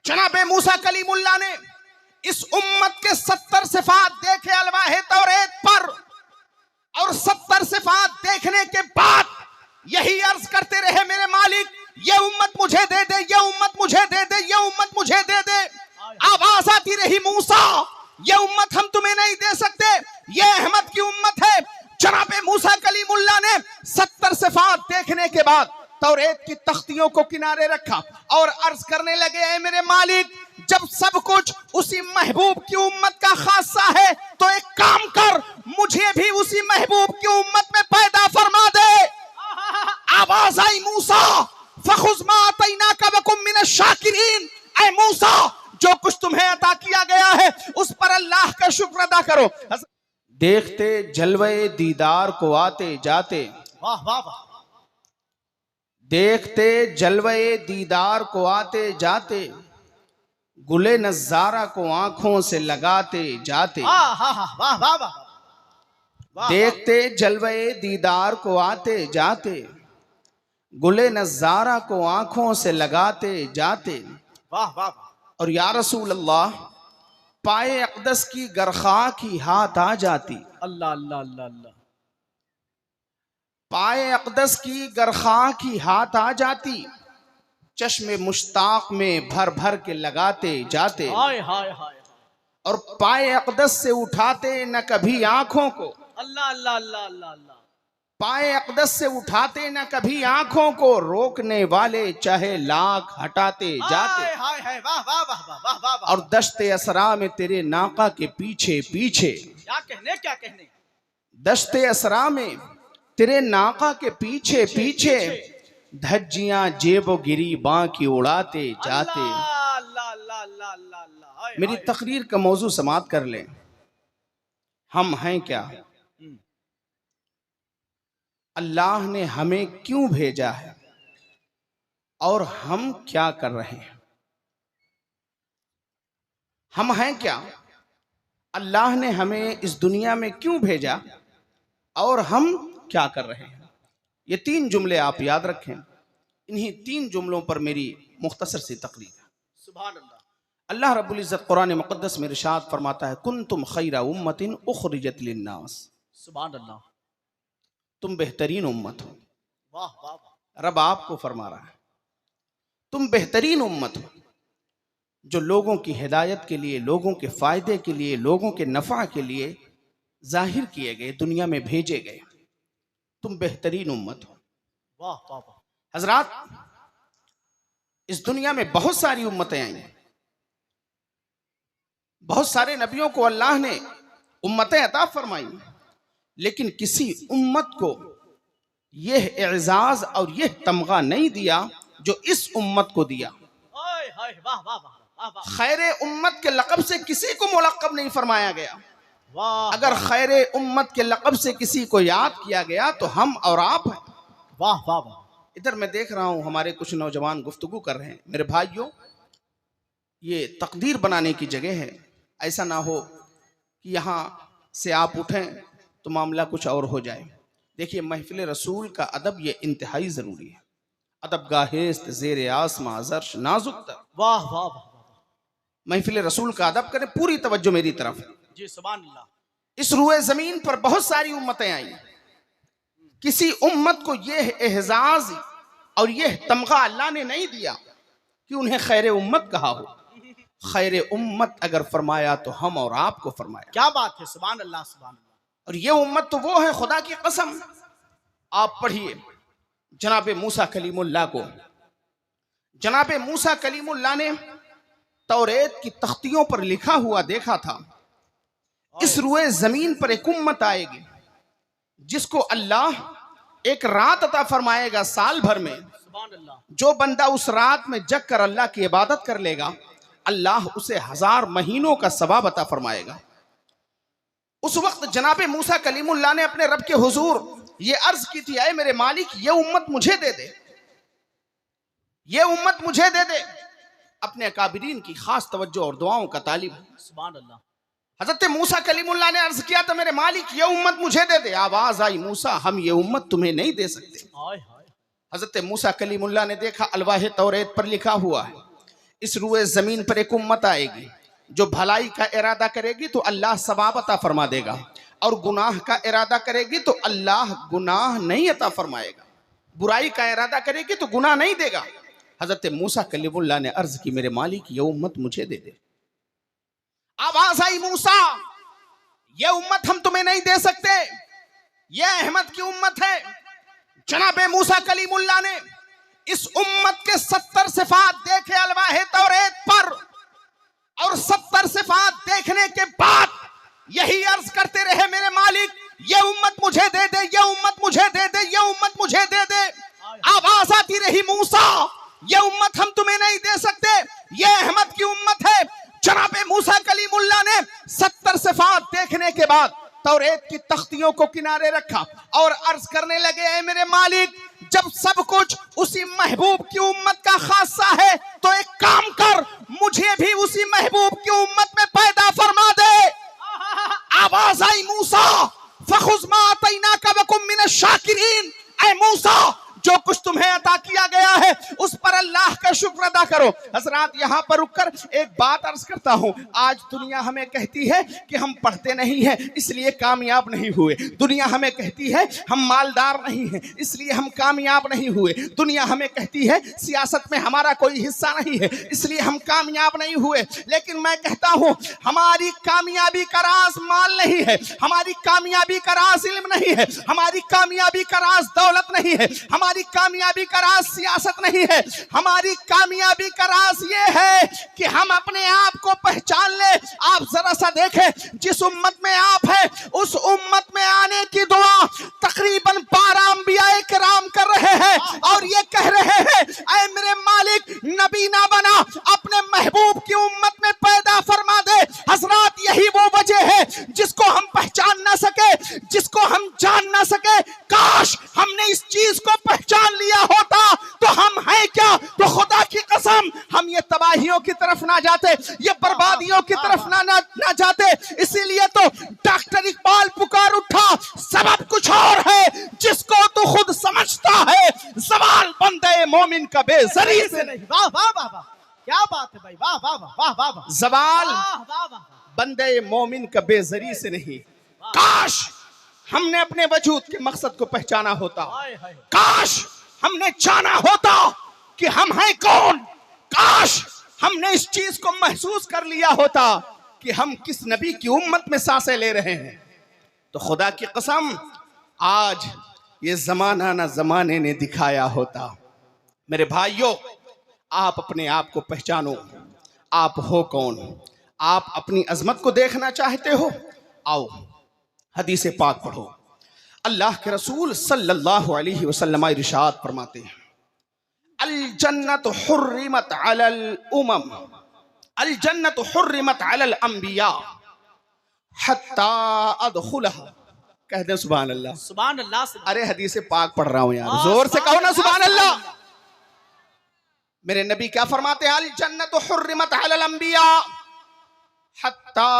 जनाबे मूसा कलीमुल्लाह ने इस उम्मत के 70 सिफात देखे अलवाहे तौरेत पर, और 70 सिफात देखने के बाद यही अर्ज करते रहे, मेरे मालिक ये उम्मत मुझे दे दे, ये उम्मत मुझे दे दे, ये उम्मत मुझे दे दे। आवाज आती रही, मूसा ये उम्मत हम तुम्हें नहीं दे सकते, ये अहमद की उम्मत है। जनाबे मूसा कलीमुल्लाह ने 70 सिफात देखने के बाद तौरेत की तख्तियों को किनारे रखा और अर्ज करने लगे, ऐ मेरे मालिक जब सब कुछ उसी महबूब की उम्मत का खासा है तो एक काम कर, मुझे भी उसी महबूब की उम्मत में पैदा फरमा दे। आवाज आई, मूसा फखुज़ मा अतैनाका वकुम मिनश शाकिरीन, ऐ मूसा जो कुछ तुम्हें अता किया गया है उस पर अल्लाह का शुक्र अदा करो। देखते जलवे दीदार को आते जाते, वाह वाह वाह, देखते जलवे दीदार को आते जाते, गुले नजारा को आंखों से लगाते जाते। वाह वाह वाह वाह वाह, देखते जलवे दीदार को आते जाते, गुले नजारा को आंखों से लगाते जाते। वाह वाह, और या रसूल अल्लाह पाए अक़दस की गरखा की हाथ आ जाती, अल्लाह अल्लाह अल्लाह अल्लाह, पाए अक़दस की गरखा की हाथ आ जाती, चश्मे मुश्ताक में भर भर के लगाते जाते। हाय हाय हाय, और पाए अक़दस से उठाते न कभी आंखों को, अल्लाह अल्लाह अल्लाह अल्लाह अल्लाह, पाए अक़दस से उठाते न कभी आंखों को, रोकने वाले चाहे लाख हटाते जाते। हाय हाय हाय, वाह वाह वाह वाह वाह वाह वाह। और दश्ते असरा में तेरे नाका के पीछे पीछे, क्या कहने क्या कहने, दश्ते असरा में तेरे नाका के पीछे पीछे, धज्जियां जेबो गिरी बाकी उड़ाते जाते। अल्लाह अल्लाह अल्लाह अल्लाह अल्लाह अल्लाह, हाय, मेरी हाय। तकरीर का मौजू समात कर लें, हम हैं क्या, अल्लाह ने हमें क्यों भेजा है और हम क्या कर रहे हैं। हम हैं क्या, अल्लाह ने हमें इस दुनिया में क्यों भेजा और हम क्या कर रहे हैं। ये 3 जुमले आप याद रखें, इन्हीं 3 जुमलों पर मेरी मुख्तसर सी तकरीर है। सुभान अल्लाह। अल्लाह रब्बुल इज़्ज़त कुरान मुक़द्दस में इरशाद फरमाता है, कुंतुम खैरा उम्मतिन उखरिजत लिन्नास, सुभान अल्लाह, तुम बेहतरीन उम्मत हो। वाह वाह वाह, रब आपको फरमा रहा है तुम बेहतरीन उम्मत हो, जो लोगों की हिदायत के लिए, लोगों के फायदे के लिए, लोगों के नफा के लिए जाहिर किए गए, दुनिया में भेजे गए। तुम बेहतरीन उम्मत हो। वाह वाह वाह, हजरात, इस दुनिया में बहुत सारी उम्मतें आई हैं, बहुत सारे नबियों को अल्लाह ने उम्मतें अता फरमाई, लेकिन किसी उम्मत को यह एजाज और यह तमगा नहीं दिया जो इस उम्मत को दिया। हाय हाय, वाह वाह वाह वाह वाह, खैरे उम्मत के लक़ब से किसी को मुलक़ब नहीं फरमाया गया। वाह, अगर खैरे उम्मत के लक़ब से किसी को याद किया गया तो हम और आप हैं। वाह वाह वाह, इधर मैं देख रहा हूं हमारे कुछ नौजवान गुफ्तगू कर रहे हैं। मेरे भाइयों, ये तकदीर बनाने की जगह है, ऐसा ना हो कि यहाँ से आप उठें तो मामला कुछ और हो जाए। देखिए, महफिल रसूल का अदब ये इंतहाई ज़रूरी है। अदब गाहेस्त ज़ेर आसमां ज़र्श नाजुक तर, वाह वाह वाह, महफिल रसूल का अदब करें। पूरी तवज्जो मेरी तरफ। जी सुभान अल्लाह। इस रुए ज़मीन पर बहुत सारी उम्मतें आई, किसी उम्मत को यह एहजाज और यह तमगा अल्लाह ने नहीं दिया कि उन्हें खैर उम्मत कहा हो। खैर उम्मत अगर फरमाया तो हम और आपको फरमाया। क्या बात है, सुभान अल्लाह सुभान अल्लाह। और ये उम्मत तो वो है, खुदा की कसम। आप पढ़िए जनाबे मूसा कलीमुल्लाह को। जनाबे मूसा कलीमुल्लाह ने तौरेत की तख्तियों पर लिखा हुआ देखा था, इस रुए जमीन पर एक उम्मत आएगी जिसको अल्लाह एक रात अता फरमाएगा साल भर में। सुभान अल्लाह। जो बंदा उस रात में जग कर अल्लाह की इबादत कर लेगा, अल्लाह उसे 1000 महीनों का सवाब अता फरमाएगा। उस वक्त जनाबे मूसा कलीमुल्लाह ने अपने रब के हुजूर ये अर्ज की थी, ऐ मेरे मालिक ये उम्मत मुझे दे दे, ये उम्मत मुझे दे दे। अपने अकाबिरीन की खास तवज्जो और दुआओं का तालिब। सुभान अल्लाह। हजरत मूसा कलीमुल्लाह ने अर्ज किया था, मेरे मालिक ये उम्मत मुझे दे दे। आवाज आई, मूसा हम ये उम्मत तुम्हें नहीं दे सकते। हाय हाय, हजरत मूसा कलीमुल्लाह ने देखा अलवाह तौरेत पर लिखा हुआ है, इस रुए जमीन पर एक उम्मत आएगी जो भलाई का इरादा करेगी तो अल्लाह सवाब अता फरमा देगा, और गुनाह का इरादा करेगी तो अल्लाह गुनाह नहीं अता फरमाएगा। बुराई का इरादा करेगी तो गुनाह नहीं देगा। हजरत मूसा कलीमुल्लाह ने अर्ज की, मेरे मालिक ये उम्मत मुझे दे दे। आवाज आई, मूसा ये उम्मत हम तुम्हें नहीं दे सकते, ये अहमद की उम्मत है। जनाबे मूसा कलीमुल्लाह ने इस उम्मत के 70 सिफात देखे अलवाहे तौरेत पर, और 70 सिफात देखने के बाद यही अर्ज करते रहे, मेरे मालिक ये उम्मत मुझे दे दे, ये उम्मत मुझे दे दे, ये उम्मत मुझे दे दे। आवाज आती रही, मूसा ये उम्मत हम तुम्हें नहीं दे सकते, ये अहमद की उम्मत है। जनाबे मूसा कलीमुल्लाह ने 70 सिफात देखने के बाद तौरेत की तख्तियों को किनारे रखा और अर्ज करने लगे, ऐ मेरे मालिक जब सब कुछ उसी महबूब की उम्मत का खासा है तो एक काम कर, मुझे भी उसी महबूब की उम्मत में पैदा फरमा दे। आवाज आई, मूसा फखुज़ मा अतैनाका वकुम मिनश शाकिरीन, ऐ मूसा जो कुछ तुम्हें अता किया गया है उस पर अल्लाह का शुक्र अदा करो। हजरात यहाँ पर रुककर एक बात अर्ज करता हूँ, आज दुनिया हमें कहती है कि हम पढ़ते नहीं हैं इसलिए कामयाब नहीं हुए, दुनिया हमें कहती है हम मालदार नहीं हैं इसलिए हम कामयाब नहीं हुए, दुनिया हमें कहती है सियासत में हमारा कोई हिस्सा नहीं है इसलिए हम कामयाब नहीं हुए। लेकिन मैं कहता हूँ हमारी कामयाबी का राज माल नहीं है, हमारी कामयाबी का राज इल्म नहीं है, हमारी कामयाबी का राज दौलत नहीं है, हमारी कामयाबी का राज सियासत नहीं है, हमारी कामयाबी का राज ये है कि हम अपने आप को पहचान ले। आप जरा सा देखें, जिस उम्मत में आप हैं उस उम्मत में आने की दुआ तकरीबन 12 अंबियाए किराम कर रहे हैं और ये कह रहे हैं, ऐ मेरे मालिक नबी ना बना, अपने महबूब की उम्मत में पैदा फरमा दे। हजरात यही वो वजह है जिसको हम पहचान ना सके, जिसको हम जान ना सके। काश हमने इस चीज को पहचान लिया होता तो हम हैं क्या, तो खुदा की कसम हम ये तबाहियों की तरफ ना जाते, ये बर्बादियों की तरफ ना जाते। इसीलिए तो डॉक्टर इकबाल पुकार उठा, सबब कुछ और है जिसको तू खुद समझता है, सवाल बंदे मोमिन का बेज़री से नहीं। वाह वाह वाह वाह, क्या बात है भाई, वाह वाह वाह वाह वाह, सवाल वाह वाह वाह, बंदे मोमिन का बेज़री से नहीं। काश हमने अपने वजूद के मकसद को पहचाना होता, हाय हाय, काश हमने जाना होता कि हम हैं कौन, काश हमने इस चीज को महसूस कर लिया होता कि हम किस नबी की उम्मत में सांसें ले रहे हैं, तो खुदा की कसम आज ये जमाना ना जमाने ने दिखाया होता। मेरे भाइयों, आप अपने आप को पहचानो, आप हो कौन, आप अपनी अजमत को देखना चाहते हो, आओ हदीस पाक पढ़ो। अल्लाह के रसूल सल्लल्लाहु अलैहि वसल्लम इरशाद फरमाते हैं, अल जन्नत हुर्रिमत अलल उमम, अल जन्नत हुर्रिमत अलल अंबिया हत्ता अदखुलहा। कह दे सुभान अल्लाह, सुभान अल्लाह से। अरे हदीस पाक पढ़ रहा हूं यार, जोर से कहो ना सुभान अल्लाह। मेरे नबी क्या फरमाते हैं, अल जन्नत हुर्रिमत अलल अंबिया हत्ता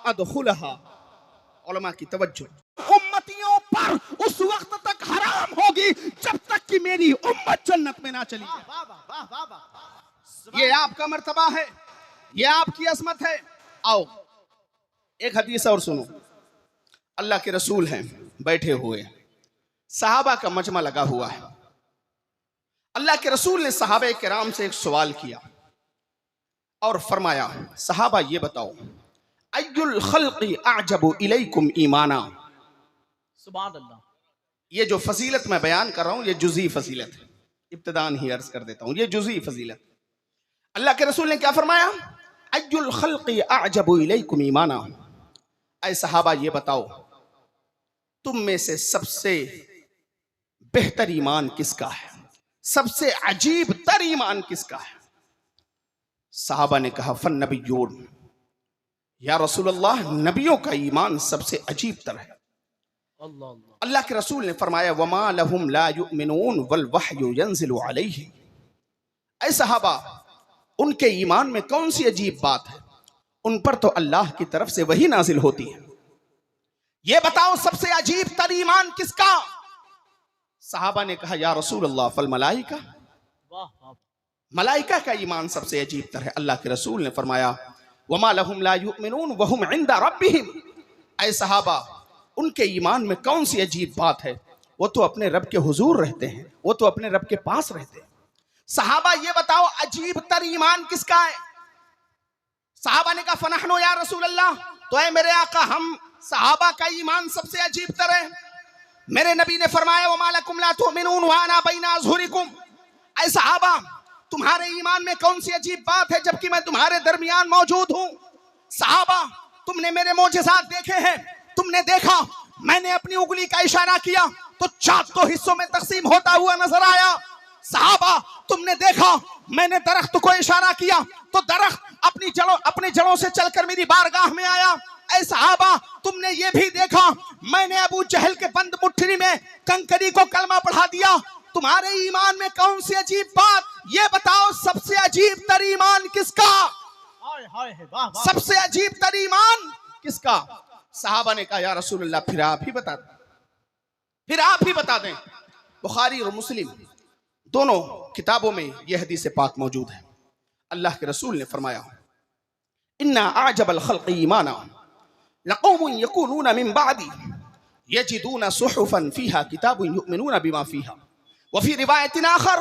अदखुलहा। उलमा की तवज्जो, उम्मतियों पर उस वक्त तक हराम होगी जब तक कि मेरी उम्मत जन्नत में ना चली जाए। वाह वाह वाह वाह वाह, ये आपका मर्तबा है, ये आपकी अजमत है। आओ एक हदीस और सुनो। अल्लाह के रसूल हैं बैठे हुए, सहाबा का मजमा लगा हुआ है। अल्लाह के रसूल ने सहाबा किराम से एक सवाल किया और फरमाया, सहाबा ये बताओ, अय्युल खल्क़ि अअजबु इलैकुम ईमाना। सुभान अल्लाह। ये जो फजीलत मैं बयान कर रहा हूं ये जुज़ी फजीलत है, इब्तिदान ही अर्ज कर देता हूं, ये जुज़ी फजीलत। अल्लाह के रसूल ने क्या फरमाया, अय्युल खल्क़ि अअजबु इलैकुम ईमाना। ऐ सहाबा ये बताओ, तुम में से सबसे बेहतर ईमान किसका है, सबसे अजीब तर ईमान किसका है। सहाबा ने कहा, फन नबिय्यून, या रसूलल्लाह नबियों का ईमान सबसे अजीब तर है। अल्लाह अल्लाह। अल्लाह के रसूल ने फरमाया, वमा लहुम ला युमिनून वल वह्यु यंजिलु अलैहिम। ऐ सहाबा, उनके ईमान में कौन सी अजीब बात है, उन पर तो अल्लाह की तरफ से वही नाजिल होती है। ये बताओ सबसे अजीब तर ईमान किसका। सहाबा ने कहा, या रसूल अल्लाह फल मलाइका। वाह वाह, मलाइका का ईमान सबसे अजीब तर है। अल्लाह के रसूल ने फरमाया वमा लहुम ला युमिनून वहुम इंदा रब्बिहिम, ऐ सहाबा उनके ईमान में कौन सी अजीब बात है, वो तो अपने रब के हुजूर रहते हैं, वो तो अपने रब के पास रहते हैं। सहाबा ये बताओ अजीब तर ईमान किसका है? सहाबा ने कहा फनहनु या रसूल अल्लाह, तो ऐ मेरे आका हम सहाबा का ईमान सबसे अजीब तर है। मेरे नबी ने फरमाया वमा लकुम ला तुमिनून व अना बैना अज़हुरिकुम, ऐ सहाबा तुम्हारे ईमान में कौन सी अजीब बात है जबकि मैं तुम्हारे दरमियान मौजूद हूं। सहाबा तुमने मेरे मोजज़ात देखे हैं, तुमने देखा मैंने अपनी उंगली का इशारा किया तो चाँद को हिस्सों में तकसीम होता हुआ नजर आया। सहाबा तुमने देखा मैंने दरख्त को इशारा किया तो दरख्त अपनी जड़ों से चलकर मेरी बारगाह में आया। ऐ सहाबा तुमने ये भी देखा मैंने अबू जहल के बंद मुट्ठी में कंकरी को कलमा पढ़ा दिया। तुम्हारे ईमान में कौन सी अजीब बात, ये बताओ सबसे अजीब तर ईमान किसका? हाय हाय वाह वाह। सबसे अजीब तर ईमान किसका? सहाबा ने कहा या रसूलल्लाह फिर आप ही बता दें, फिर आप ही बता दें। बुखारी और मुस्लिम दोनों किताबों में यह हदीस पाक मौजूद है। अल्लाह के रसूल ने फरमाया इन्ना आजबल खल्क़ ईमाना लक़ौमुन यकूनून मिन बादी यजिदून सुहुफन फीहा किताबुन युमिनून बिमा फीहा व फी रिवायतिन आखर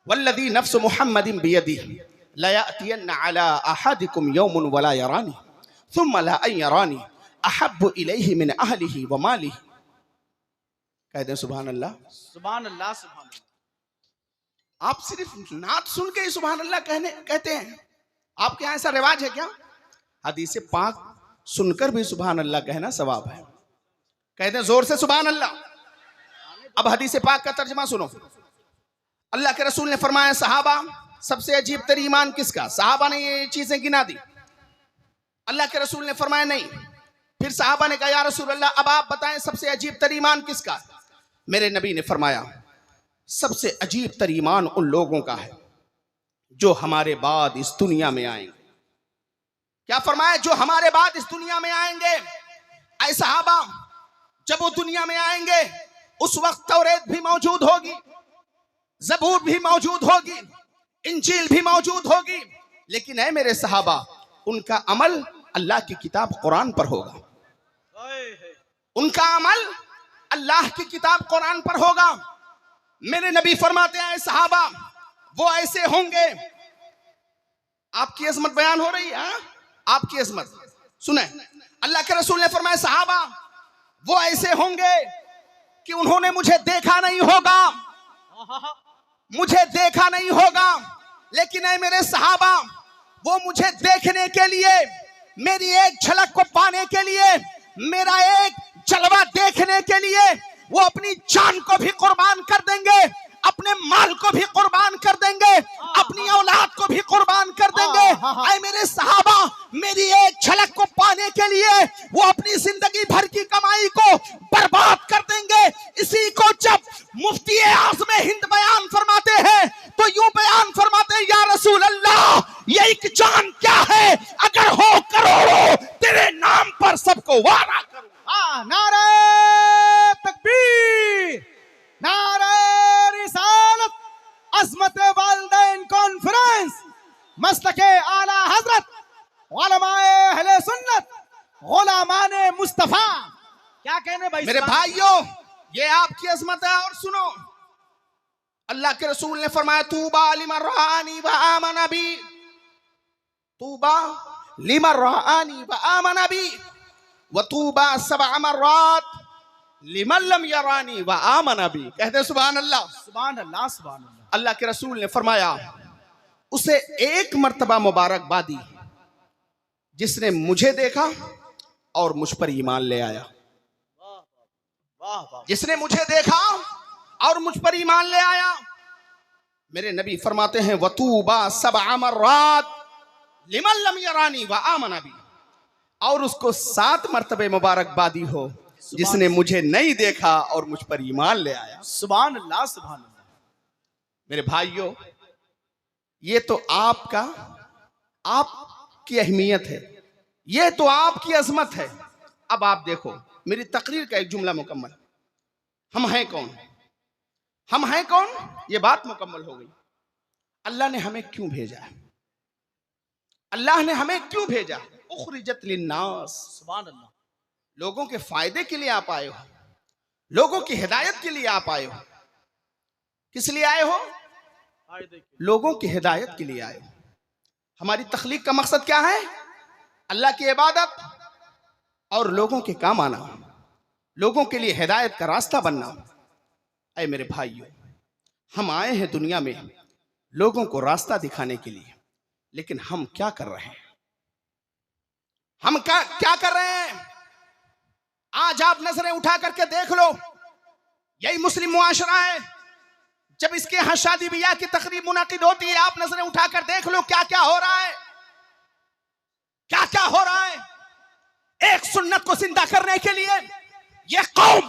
वल्लज़ी नफ्सु मुहम्मदिन बियदिही लयअतियन्ना अला अहदिकुम यौमुन वला यरानी थुम्मा ला अन यरानी अहब्बु इलैहि मिन अहलिही व मालिही। कह दें सुभान अल्लाह। सुभान अल्लाह सुभान अल्लाह। आप सिर्फ नात सुन के ही सुभान अल्लाह कहते हैं? आपके यहाँ ऐसा रिवाज है क्या? हदीस पाक सुनकर भी सुभान अल्लाह कहना सवाब है। कहते हैं जोर से सुभान अल्लाह। अब हदीस पाक का तर्जुमा सुनो। अल्लाह के रसूल ने फरमाया सहाबा सबसे अजीब तर ईमान किसका? सहाबा ने ये चीजें गिना दी। अल्लाह के रसूल ने फरमाया नहीं। फिर सहाबा ने कहा या रसूल अल्लाह अब आप बताएं सबसे अजीब तर ईमान किसका? मेरे नबी ने फरमाया सबसे अजीब तर ईमान उन लोगों का है जो हमारे बाद इस दुनिया में आएंगे। क्या फरमाया? जो हमारे बाद इस दुनिया में आएंगे। ऐ सहाबा जब वो दुनिया में आएंगे उस वक्त तौरेत भी मौजूद होगी, ज़बूर भी मौजूद होगी, इंजील भी मौजूद होगी, लेकिन ऐ मेरे सहाबा उनका अमल अल्लाह की किताब कुरान पर होगा। उनका अमल अल्लाह की किताब कुरान पर होगा। मेरे नबी फरमाते हैं सहाबा वो ऐसे होंगे। आपकी अजमत बयान हो रही है, आपकी अजमत सुने। अल्लाह के रसूल ने फरमाया सहाबा वो ऐसे होंगे कि उन्होंने मुझे देखा नहीं होगा, मुझे देखा नहीं होगा, लेकिन ऐ मेरे सहाबा वो मुझे देखने के लिए, मेरी एक झलक को पाने के लिए, मेरा एक जलवा देखने के लिए वो अपनी जान को भी कुर्बान कर देंगे, अपने माल को भी कुर्बान कर देंगे, अपनी औलाद को भी कुर्बान कर देंगे। ऐ मेरे सहाबा मेरी एक झलक को पाने के लिए वो अपनी जिंदगी भर की कमाई को बर्बाद कर देंगे। इसी को जब मुफ्ती आज़म हिंद बयान फरमाते हैं तो यूं बयान फरमाते हैं या रसूल अल्लाह ये एक जान क्या है, अगर हो करोड़ों तेरे नाम पर सबको वादा करूं। नारे तकबीर, नारे रिसालत, अज़मत वालिदैन कॉन्फ्रेंस, मस्तके आला हजरत, उलमाए अहले सुन्नत, गुलामाने मुस्तफा। क्या कहने भाई? मेरे भाइयों ये आपकी अजमत है। और सुनो अल्लाह के रसूल ने फरमाया तूबा लिमन रआनी व आमन बी, तूबा लिमन रआनी व आमन बी व तूबा सबअ मर्रात लिमन लम यरानी व आमन बी। कहते सुभान अल्लाह। सुभान अल्लाह सुभान अल्लाह। अल्लाह के रसूल ने फरमाया उसे एक मर्तबा मुबारकबादी जिसने मुझे देखा और मुझ पर ईमान ले आया। वाह वाह। जिसने मुझे देखा और मुझ पर ईमान ले आया। मेरे नबी फरमाते हैं वतूबा सबअ मर्रात लिमन लम यरानी व आमन बी, और उसको 7 मर्तबे मुबारकबादी हो जिसने मुझे नहीं देखा और मुझ पर ईमान ले आया। सुभान अल्लाह सुभान अल्लाह। मेरे भाइयों ये तो आपकी अहमियत है, ये तो आपकी अजमत है। अब आप देखो मेरी तकरीर का एक जुमला मुकम्मल। हम हैं कौन? हम हैं कौन? ये बात मुकम्मल हो गई। अल्लाह ने हमें क्यों भेजा है? अल्लाह ने हमें क्यों भेजा? उखरिजत लिन्नास, सुभान अल्लाह। लोगों के फायदे के लिए आप आए हो, लोगों की हिदायत के लिए आप आए हो। किस लिए आए हो? लोगों की हिदायत के लिए आए हो। हमारी तख्लीक का मकसद क्या है? अल्लाह की इबादत और लोगों के काम आना, लोगों के लिए हिदायत का रास्ता बनना। ऐ मेरे भाइयों, हम आए हैं दुनिया में लोगों को रास्ता दिखाने के लिए, लेकिन हम क्या कर रहे हैं? हम क्या कर रहे हैं? आज आप नजरें उठा करके देख लो, यही मुस्लिम मुआशरा है। जब इसके यहां शादी ब्याह की तकरीब मुनाकिद होती है, आप नजरें उठाकर देख लो क्या क्या हो रहा है, क्या क्या हो रहा है। एक सुन्नत को जिंदा करने के लिए यह कौम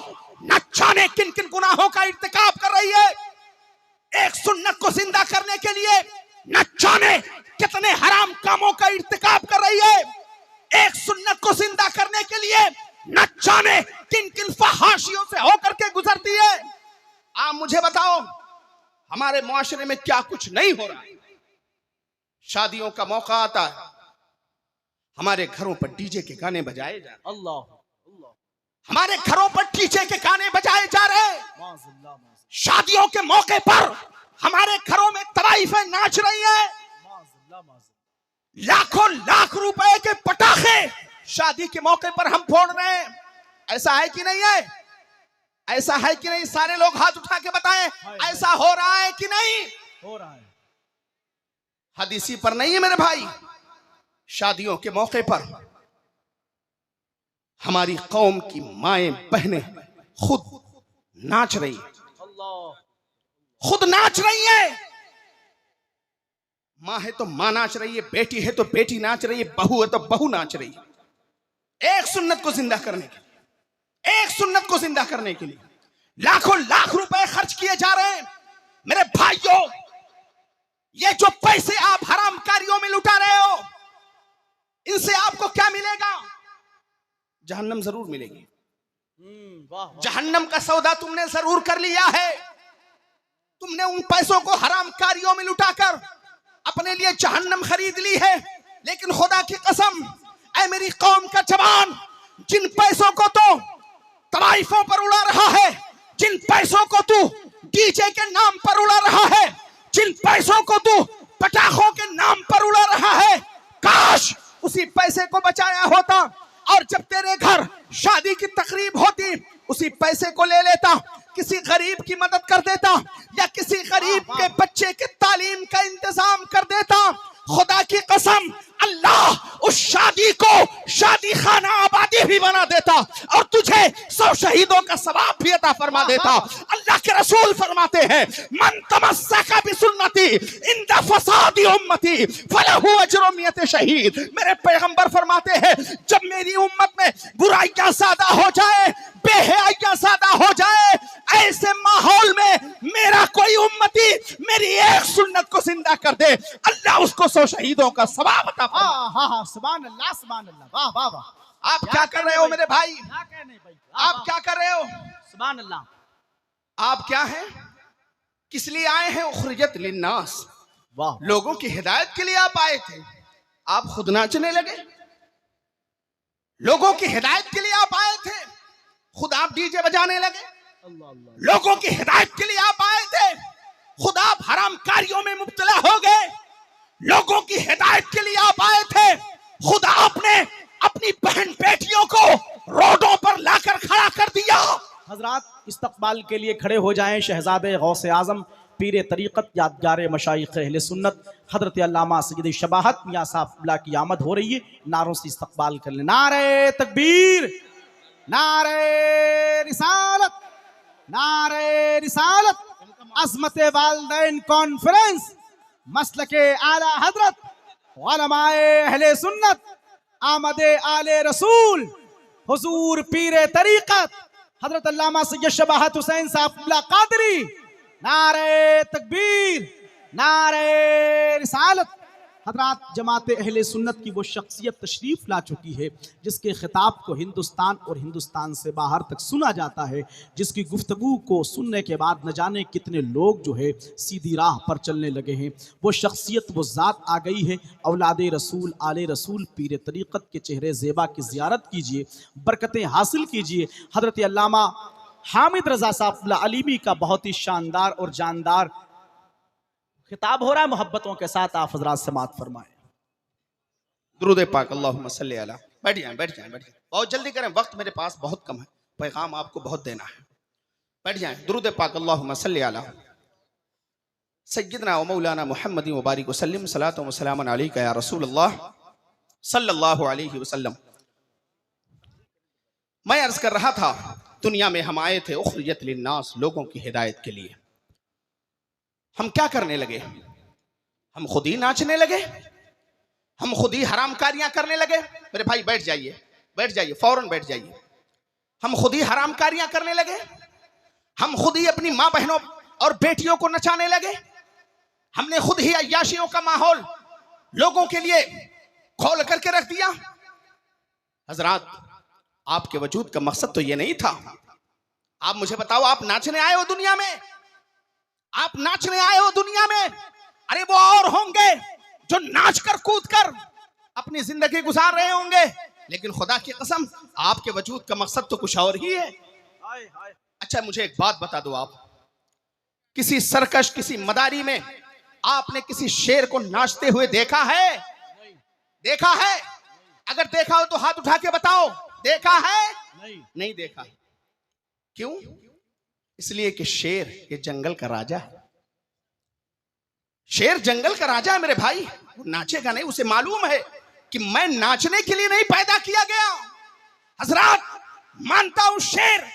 न जाने किन किन गुनाहों का इर्तिकाब कर रही है। एक सुन्नत को जिंदा करने के लिए न जाने कितने हराम कामों का इर्तिकाब कर रही है। एक सुन्नत को जिंदा करने के लिए न जाने किन किन फहाशियों से होकर के गुजरती है। आप मुझे बताओ, हमारे मुआशरे में क्या कुछ नहीं हो रहा है? शादियों का मौका आता है, हमारे घरों पर डीजे के गाने बजाए जा रहे हैं। अल्लाह अल्लाह, हमारे घरों पर डीजे के गाने बजाए जा रहे हैं। माज़अल्लाह, शादियों के मौके पर हमारे घरों में तवाइफें नाच रही हैं। माज़अल्लाह, माज़अल्लाह। लाखों लाख रुपए के पटाखे शादी के मौके पर हम फोड़ रहे हैं। ऐसा है कि नहीं है? ऐसा है कि नहीं? सारे लोग हाथ उठा के बताएं, ऐसा हो रहा है कि नहीं? हो रहा है। हदीसी पर नहीं है मेरे भाई। शादियों के मौके पर हमारी कौम की माएं बहनें खुद नाच रही है, खुद नाच रही है। माँ है तो माँ नाच रही है, बेटी है तो बेटी नाच रही है, बहू है तो बहू नाच रही है। एक सुन्नत को जिंदा करने के लिए, एक सुन्नत को जिंदा करने के लिए लाखों लाख रुपए खर्च किए जा रहे हैं। मेरे भाइयों, ये जो पैसे आप हराम कारियों में लुटा रहे हो, इनसे आपको क्या मिलेगा? जहन्नम जरूर मिलेगी। वाह वाह। जहन्नम का सौदा तुमने जरूर कर लिया है। तुमने उन पैसों को हराम कारियों में लुटाकर अपने लिए जहन्नम खरीद ली है। लेकिन खुदा की कसम, ऐ मेरी कौम का जवान, जिन पैसों को तो तवाइफों पर उड़ा रहा है, जिन पैसों को तू डीजे के नाम पर उड़ा रहा है, जिन पैसों को तू पटाखों के नाम पर उड़ा रहा है, काश उसी पैसे को बचाया होता और जब तेरे घर शादी की तकरीब होती उसी पैसे को ले लेता, किसी गरीब की मदद कर देता या किसी गरीब के बच्चे के तालीम का इंतजाम कर देता। खुदा की कसम, अल्लाह उस शादी को शादी खाना आबादी भी बना देता और तुझे 100 शहीदों का सवाब भी अता फरमा देता। अल्लाह के रसूल फरमाते हैं, मन तमस्सका बिसुन्नती इंदा फसादी उम्मती फलहु अज्रु मियत शहीद। मेरे पैगंबर फरमाते हैं, जब मेरी उम्मत में बुराइयां ज्यादा हो जाए, बेहयाइयां ज्यादा हो जाए, ऐसे माहौल में मेरा कोई उम्मती मेरी एक सुन्नत को जिंदा कर दे, अल्लाह उसको 100 शहीदों का सवाब अता फरमा। हाँ, सुभान अल्लाह, सुभान अल्लाह। वाह वाह वाह। आप क्या कर रहे हो मेरे भाई? क्या कहने भाई? आप क्या कर रहे हो? सुभान अल्लाह। आप क्या हैं? किस लिए आए हैं? उखरिजत लिन्नास, वाह। लोगों की हिदायत के लिए आप आए थे। आप खुद नाचने लगे। लोगों की हिदायत के लिए आप आए थे, खुद आप डीजे बजाने लगे। अल्लाह अल्लाह। लोगों की हिदायत के लिए आप आए थे, खुद आप हराम कारियों में मुब्तला हो गए। लोगों की हिदायत के लिए आप आए थे, खुद आपने अपनी बहन बेटियों को रोडों पर लाकर खड़ा कर दिया। हजरात, इस्तकबाल के लिए खड़े हो जाएं शहजादे गौसे आजम पीर तरीक़त यादगार मशाइख़ अहले सुन्नत हजरत अल्लामा सय्यद शबाहत मियां साहब की आमद हो रही है। नारों से इस्तकबाल कर लें। नारे तकबीर, नारे रिसालत, नारे रिसालत। अज़मत वालिदैन कॉन्फ्रेंस मसलके आला हजरत उलमाए अहले सुन्नत आमदे आले रसूल हुजूर पीर तरीक़त हजरत अल्लामा सय्यद शबाहत हुसैन साहब कादरी। नारे तकबीर, नारे रिसालत, हजरात, जमात अहले सुन्नत की वो शख्सियत तशरीफ़ ला चुकी है जिसके खिताब को हिंदुस्तान और हिंदुस्तान से बाहर तक सुना जाता है, जिसकी गुफ्तगू को सुनने के बाद न जाने कितने लोग जो है सीधी राह पर चलने लगे हैं। वो शख्सियत, वो ज़ात आ गई है। औलाद रसूल, आले रसूल, पीर तरीक़त के चेहरे ज़ेबा की ज़ियारत कीजिए, बरकतें हासिल कीजिए। हज़रत अल्लामा हामिद रज़ा साहब अलीमी का बहुत ही शानदार और जानदार खिताब हो रहा है, मोहब्बतों के साथ आप हजरात समात फरमाएं। दुरूद पाक अल्लाहुम्मा सल्ली अला। बैठ जाएं, बैठ जाएं, बैठ जाएं, बहुत जल्दी करें, वक्त मेरे पास बहुत कम है, पैगाम आपको बहुत देना है। बैठ जाएं। दुरूद पाक अल्लाहुम्मा सल्ली अला सय्यदना व मौलाना मुहम्मद व बारिक वसल्लम सलातो व सलामन अलैका या रसूल अल्लाह सल्लल्लाहु अलैहि वसल्लम। मैं अर्ज कर रहा था, दुनिया में हम आए थे उखरिजत लिन्नास, लोगों की हिदायत के लिए। हम क्या करने लगे? हम खुद ही नाचने लगे, हम खुद ही हरामकारियां करने लगे। मेरे भाई बैठ जाइए, बैठ जाइए, फौरन बैठ जाइए। हम खुद ही हरामकारियां करने लगे, हम खुद ही अपनी माँ बहनों और बेटियों को नचाने लगे, हमने खुद ही अय्याशियों का माहौल लोगों के लिए खोल करके रख दिया। हजरात, आपके वजूद का मकसद तो ये नहीं था। आप मुझे बताओ, आप नाचने आए हो दुनिया में? आप नाचने आए हो दुनिया में? अरे वो और होंगे जो नाच कर कूद कर अपनी जिंदगी गुजार रहे होंगे, लेकिन खुदा की कसम आपके वजूद का मकसद तो कुछ और ही है। अच्छा, मुझे एक बात बता दो, आप किसी सरकश, किसी मदारी में आपने किसी शेर को नाचते हुए देखा है? देखा है? अगर देखा हो तो हाथ उठा के बताओ, देखा है? नहीं देखा। क्यों? इसलिए कि शेर ये जंगल का राजा है। शेर जंगल का राजा है मेरे भाई, वो नाचेगा नहीं। उसे मालूम है कि मैं नाचने के लिए नहीं पैदा किया गया। हजरात, मानता हूं शेर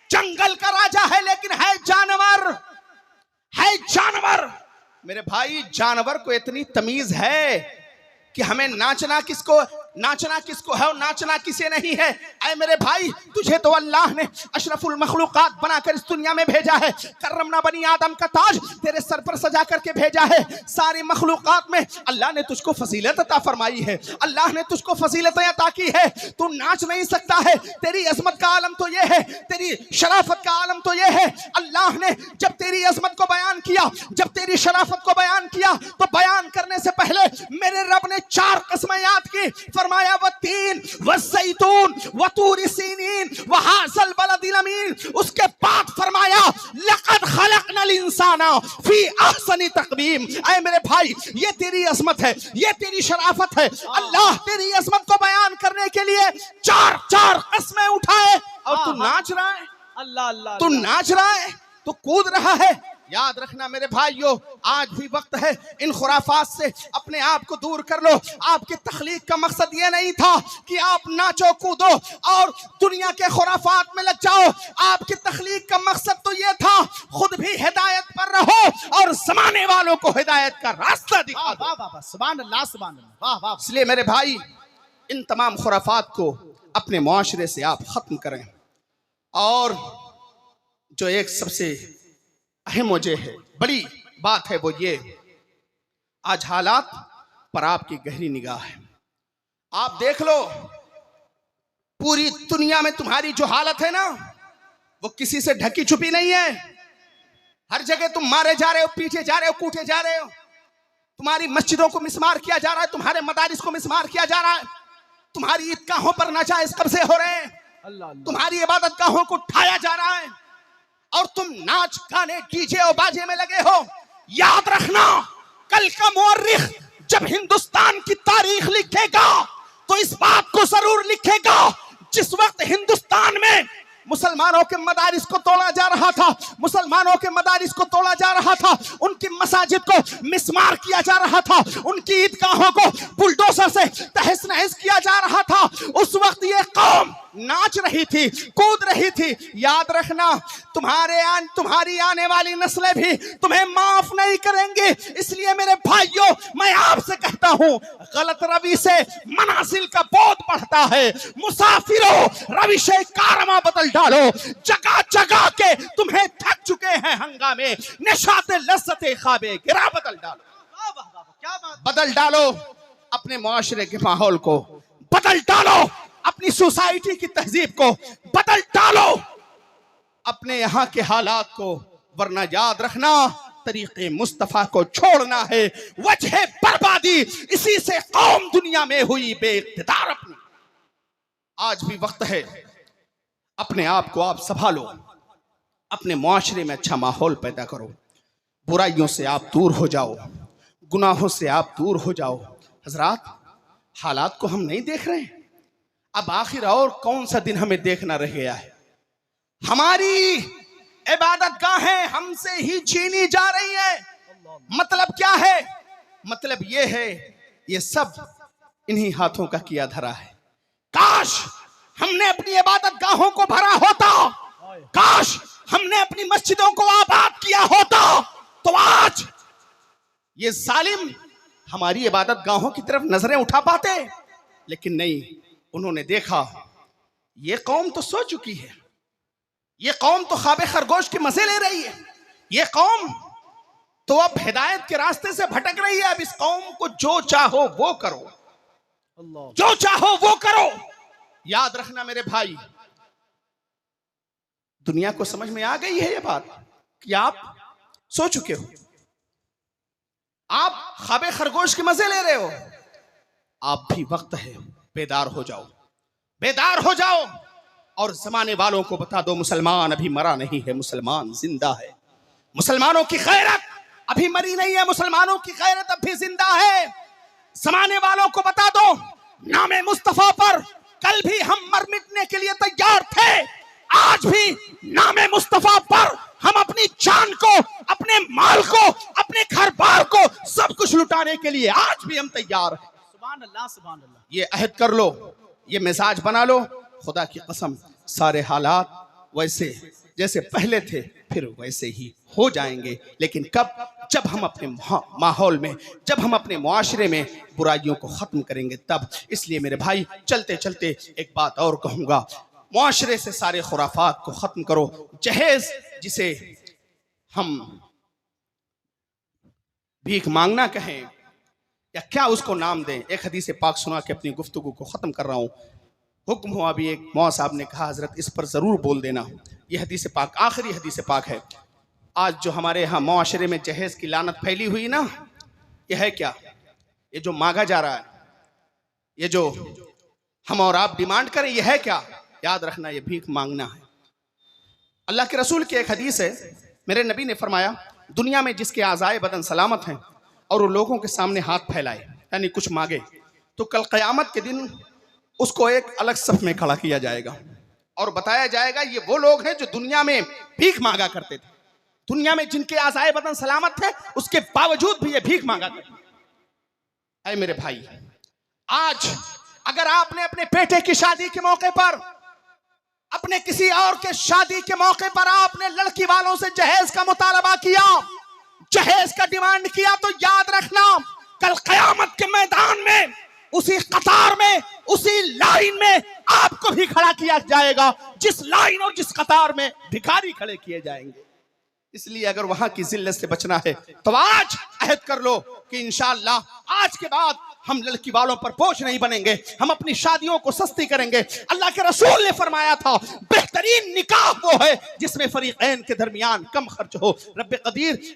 जंगल का राजा है, लेकिन है जानवर, है जानवर। मेरे भाई, जानवर को इतनी तमीज है कि हमें नाचना किसको है और नाचना किसे नहीं है। ऐ मेरे भाई, तुझे तो अल्लाह ने अशरफुल मखलूकात बनाकर इस दुनिया में भेजा है। करमना बनी आदम का ताज तेरे सर पर सजा करके भेजा है। सारी मखलूकात में अल्लाह ने तुझको फजीलत अता फरमाई है, अल्लाह ने तुझको फजीलतें अता की है। तू नाच नहीं सकता है। तेरी अजमत का आलम तो ये है, तेरी शराफत का आलम तो ये है। अल्लाह ने जब तेरी अजमत को बयान किया, जब तेरी शराफत को बयान किया, तो बयान करने से पहले मेरे रब ने 4 कस्में याद की। फरमाया वत्तीन वज़ैतून वतूर सीनीन वहाज़ल बलदिल अमीन। उसके बाद फरमाया लक़द खलक़नल इंसाना फी अहसनी तक़वीम। ऐ मेरे भाई, ये तेरी अज़मत है, ये तेरी शराफत है। अल्लाह तेरी अज़मत को बयान करने के लिए 4 कस्में उठाए और तू नाच रहा है। अल्लाह अल्लाह, तू नाच रहा है, तू कूद रहा है। याद रखना मेरे भाइयों, आज भी वक्त है, इन खुराफात से अपने आप को दूर कर लो। आपके तख्लीक का मकसद ये नहीं था कि आप नाचो कूदो और दुनिया के खुराफात में लग जाओ। आपके तख्लीक का मकसद तो ये था, खुद भी हिदायत पर रहो और जमाने वालों को हिदायत का रास्ता दिखा दो। सुभान अल्लाह, सुभान अल्लाह, वाह वाह। इसलिए मेरे भाई, इन तमाम खुराफात को अपने मुआशरे से आप खत्म करें। और जो एक सबसे अहम वजह है, बड़ी बात है, वो ये, आज हालात पर आपकी गहरी निगाह है। आप देख लो, पूरी दुनिया में तुम्हारी जो हालत है ना, वो किसी से ढकी छुपी नहीं है। हर जगह तुम मारे जा रहे हो, पीटे जा रहे हो, कूटे जा रहे हो। तुम्हारी मस्जिदों को मिसमार किया जा रहा है, तुम्हारे मदारिस को मिसमार किया जा रहा है, तुम्हारी ईदगाहों पर नाजायज कब्जे हो रहे हैं, तुम्हारी इबादत गाहों को उठाया जा रहा है और तुम नाच गाने डीजे और बाजे में लगे हो। याद रखना, कल का मुअर्रिख जब हिंदुस्तान की तारीख लिखेगा तो इस बात को जरूर लिखेगा, जिस वक्त हिंदुस्तान में मुसलमानों के मदारिस को तोड़ा जा रहा था, मुसलमानों के मदारिस को तोड़ा जा रहा था, उनकी मसाजिद को मिसमार किया जा रहा था, उनकी ईदगाहों को बुलडोजर से तहस नहस किया जा रहा था, उस वक्त ये कौम नाच रही थी, कूद रही थी। याद रखना, तुम्हारी आने वाली नस्लें भी तुम्हें माफ नहीं करेंगी। इसलिए मेरे भाइयों, मैं आपसे कहता हूं, गलत रवि से मनाजिल का बोध बढ़ता है। मुसाफिरों, रविश कारमा बदल डालो। जगह जगह के तुम्हें थक चुके हैं हंगामे, निशाते लज्जते ख्वाबे गिरा बदल डालो। बदल डालो अपने मुआशरे के माहौल को, बदल डालो अपनी सोसाइटी की तहजीब को, बदल डालो अपने यहाँ के हालात को, वरना याद रखना तरीके मुस्तफा को छोड़ना है वजह बर्बादी, इसी से कौम दुनिया में हुई बेइख्तियार अपनी। आज भी वक्त है, अपने आप को आप संभालो, अपने मुआशरे में अच्छा माहौल पैदा करो, बुराइयों से आप दूर हो जाओ, गुनाहों से आप दूर हो जाओ। हजरात, हालात को हम नहीं देख रहे हैं, अब आखिर और कौन सा दिन हमें देखना रह गया है? हमारी इबादत गाहें हमसे ही छीनी जा रही है। मतलब क्या है? मतलब ये है, ये सब इन्हीं हाथों का किया धरा है। काश हमने अपनी इबादत गाहों को भरा होता, काश हमने अपनी मस्जिदों को आबाद किया होता, तो आज ये जालिम हमारी इबादत गाहों की तरफ नजरें उठा पाते। लेकिन नहीं, उन्होंने देखा ये कौम तो सो चुकी है, ये कौम तो ख्वाब खरगोश के मजे ले रही है, ये कौम तो अब हिदायत के रास्ते से भटक रही है। अब इस कौम को जो चाहो वो करो, जो चाहो वो करो। याद रखना मेरे भाई, दुनिया को समझ में आ गई है ये बात कि आप सो चुके हो, आप ख्वाब खरगोश के मजे ले रहे हो। आप भी वक्त है, बेदार हो जाओ, बेदार हो जाओ और जमाने वालों को बता दो मुसलमान अभी मरा नहीं है, मुसलमान जिंदा है। मुसलमानों की गैरत अभी मरी नहीं है, मुसलमानों की गैरत अभी जिंदा है। जमाने वालों को बता दो, नामे मुस्तफा पर कल भी हम मर मिटने के लिए तैयार थे, आज भी नामे मुस्तफा पर हम अपनी जान को, अपने माल को, अपने घर बार को, सब कुछ लुटाने के लिए आज भी हम तैयार हैं। सुभान अल्लाह, सुभान अल्लाह। ये अहद कर लो, ये मिजाज बना लो, खुदा की कसम सारे हालात वैसे जैसे पहले थे फिर वैसे ही हो जाएंगे। लेकिन कब? जब हम अपने माहौल में, जब हम अपने मुआशरे में बुराइयों को खत्म करेंगे तब। इसलिए मेरे भाई, चलते चलते एक बात और कहूंगा, मुआशरे से सारे खुराफात को खत्म करो। जहेज जिसे हम भीख मांगना कहें या क्या उसको नाम दें, एक हदीस पाक सुना के अपनी गुफ्तगू को खत्म कर रहा हूं। हुक्म हुआ, अभी एक मौला साहब ने कहा हजरत इस पर जरूर बोल देना। यह हदीस पाक आखिरी हदीस पाक है। आज जो हमारे यहाँ मुआशरे में जहेज की लानत फैली हुई ना, यह है क्या? ये जो मांगा जा रहा है, ये जो हम और आप डिमांड करें, यह है क्या? याद रखना, ये भीख मांगना है। अल्लाह के रसूल की एक हदीस है, मेरे नबी ने फरमाया, दुनिया में जिसके आज़ाए बदन सलामत हैं और वो लोगों के सामने हाथ फैलाए, यानी कुछ मांगे, तो कल क़यामत के दिन उसको एक अलग सफ में खड़ा किया जाएगा और बताया जाएगा ये वो लोग हैं जो दुनिया में भीख मांगा करते थे। दुनिया में जिनके आज़ाए बदन सलामत थे, उसके बावजूद भी ये भीख मांगा करते थे। ऐ मेरे भाई, आज अगर आपने अपने बेटे की शादी के मौके पर, अपने किसी और के शादी के मौके पर आपने लड़की वालों से जहेज का मुतालबा किया, जहेज का डिमांड किया, तो याद रखना कल क़यामत के मैदान में, उसी कतार में, उसी लाइन में आपको भी खड़ा किया जाएगा जिस लाइन और जिस कतार में भिखारी खड़े किए जाएंगे। इसलिए अगर वहां की जिल्लत से बचना है तो आज अहद कर लो कि इंशाअल्लाह आज के बाद हम लड़की वालों पर बोझ नहीं बनेंगे, हम अपनी शादियों को सस्ती करेंगे। अल्लाह के रसूल ने फरमाया था, बेहतरीन निकाह वो है जिसमें फरीकैन के दरमियान कम खर्च हो। रब्बे कदीर